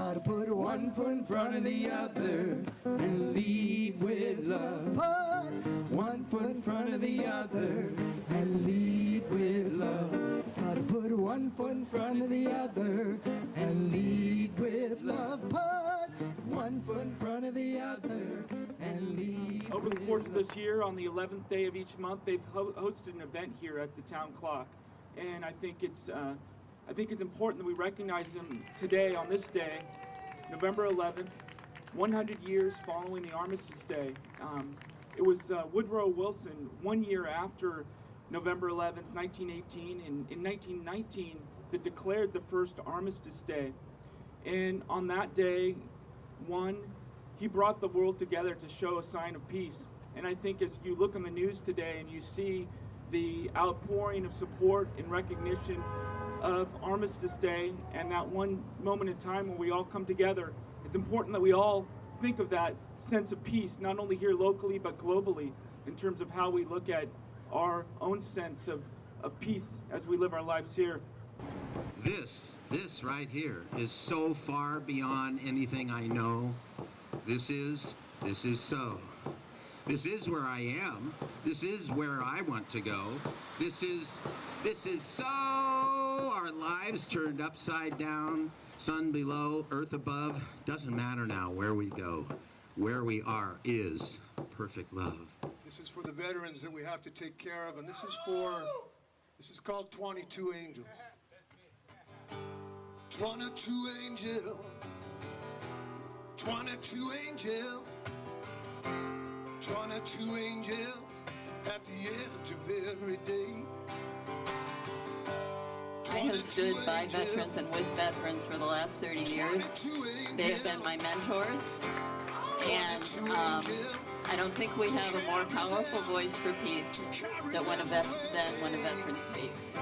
Gotta put one foot in front of the other and lead with love. Put one foot in front of the other and lead with love. Gotta put one foot in front of the other and lead with love. Put one foot in front of the other and lead. Over the course of this year, on the 11th day of each month, they've hosted an event here at the Town Clock, and I think it's important that we recognize them today on this day, November 11th, 100 years following the Armistice Day. It was Woodrow Wilson 1 year after November 11th, 1918, in 1919, that declared the first Armistice Day. And on that day, he brought the world together to show a sign of peace. And I think as you look on the news today and you see the outpouring of support and recognition of Armistice Day and that one moment in time when we all come together, it's important that we all think of that sense of peace, not only here locally but globally, in terms of how we look at our own sense of peace as we live our lives here. This right here is so far beyond anything I know. This is so. This is where I am. This is where I want to go. This is so. Our lives turned upside down, sun below, earth above. Doesn't matter now where we go. Where we are is perfect love. This is for the veterans that we have to take care of, and this is called 22 Angels. 22 angels, 22 angels, 22 angels at the edge of every day. I have stood by veterans and with veterans for the last 30 years. They have been my mentors, and I don't think we have a more powerful voice for peace than when a veteran speaks.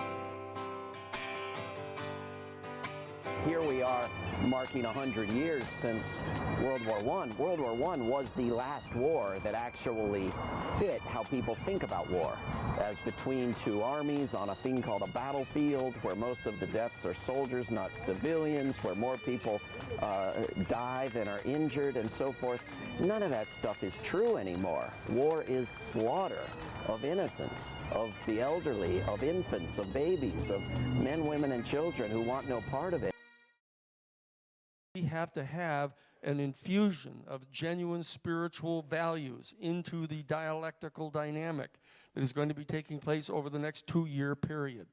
Here we are marking 100 years since World War I. World War I was the last war that actually fit how people think about war, as between two armies on a thing called a battlefield, where most of the deaths are soldiers, not civilians, where more people die than are injured, and so forth. None of that stuff is true anymore. War is slaughter of innocents, of the elderly, of infants, of babies, of men, women, and children who want no part of it. We have to have an infusion of genuine spiritual values into the dialectical dynamic that is going to be taking place over the next 2-year period.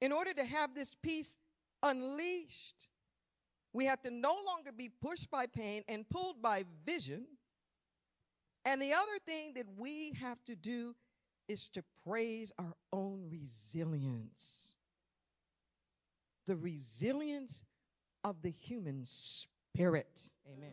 In order to have this peace unleashed, we have to no longer be pushed by pain and pulled by vision. And the other thing that we have to do is to praise our own resilience. The resilience of the human spirit. Amen.